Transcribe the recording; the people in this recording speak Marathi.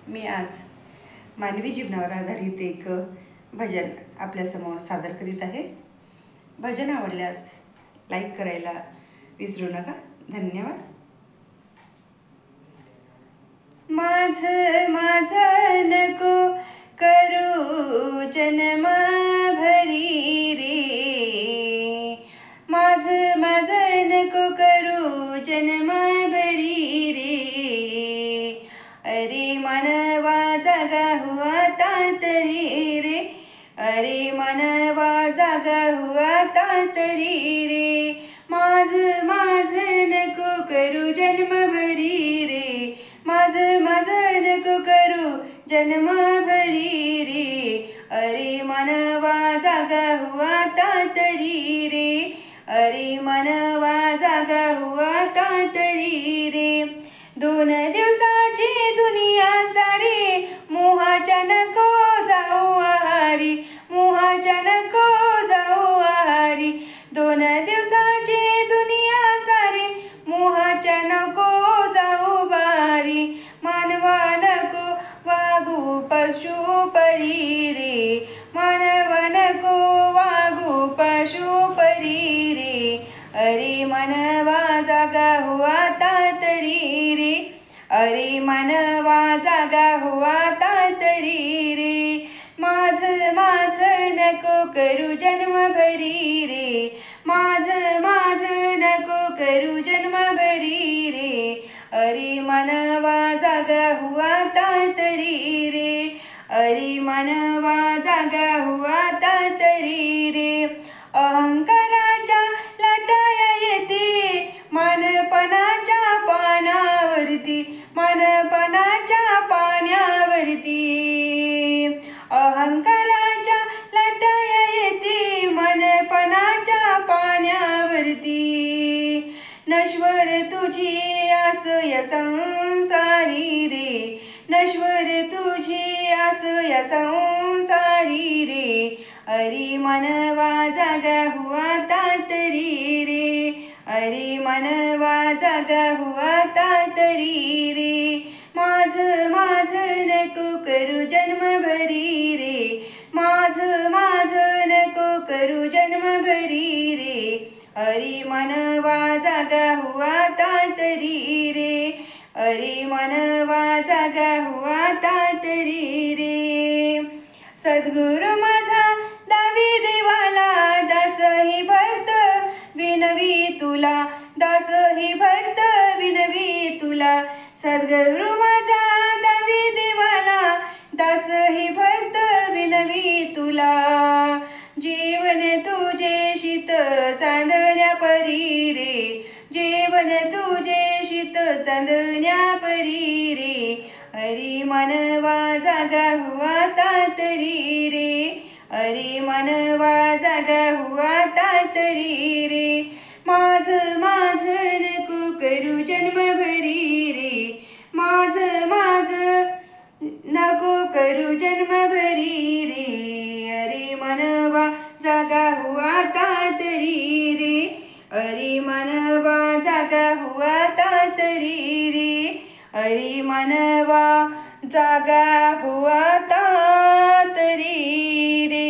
मी आज मानवी जीवनावर आधारित एक भजन आपल्यासमोर सादर करीत आहे। भजन आवडल्यास लाईक करायला विसरू नका। धन्यवाद। माझं नको करू जन्म भरी रे, माझं नको करू जन्म भरी रे। अरे मनवा जागा हुआ तरी रे, अरे मनवा जागा हुआ तरी रे। माझं नको करू जन्म भरी रे, माझं नको करू जन्म भरी रे। अरे मनवा जागा हुआ तरी रे, अरे मनवा जागा हुआ तरी रे। 2 दिवसाची दुनिया सारी मोहाच्या नको जाऊ आहारी, मोहाच्या नको जाऊ आहारी। 2 दिवसाची दुनिया सारी मोहाच्या नको जाऊ बारी। मानवा नको वागू पशु परी रे, मानवा नको वागू पशु परी रे। अरे मनवा जागा हुआ तरी रे, अरे मनवा जागा हुआ तरी रे। माझं नको करू जन्म भरी रे, माझं नको करू जन्म भरी रे। अरे मनवा जागा हुआ तरी रे, अरे मनवा जागा हुआ तरी रे। अहंकाराच्या लाटाया येते मानपणाच्या पाण्यावरती, मानपणाच्या पाण्यावरती। अहंकाराच्या लाटाया येते मानपणाच्या पाण्यावरती। नश्वर तुझी आस या संसारी रे, नश्वर तुझी आस या संसारी रे। अरे मनवा जागा हुआ तरी रे, अरे मनवा जागा हुआ तरी रे। माझं नको करू जन्म भरी रे, माझं नको करू जन्म भरी रे। अरे मनवा जागा हुआ तरी रे, अरे मनवा जागा हुआ तरी रे। सद्गुरु माझा दाविदेवाला दासही भक्त विनवी तुला, दासही भक्त विनवी तुला। सद्गुरु माझा दाविदेवाला दासही भक्त विनवी तुला। जीवन तुझे शीत चांदण्या परी रे, जीवन तुझे शीत चांदण्या परी रे। अरे मनवा जागा हुआ तरी रे, अरे मनवा जागा हुआ तरी रे। माझं नको करू जन्म भरी रे, माझं नको करू जन्म भरी रे। अरे मनवा जागा हुआ तरी रे, अरे मनवा जागा हुआ तरी रे। अरे मनवा जागा हुआ तरी रे।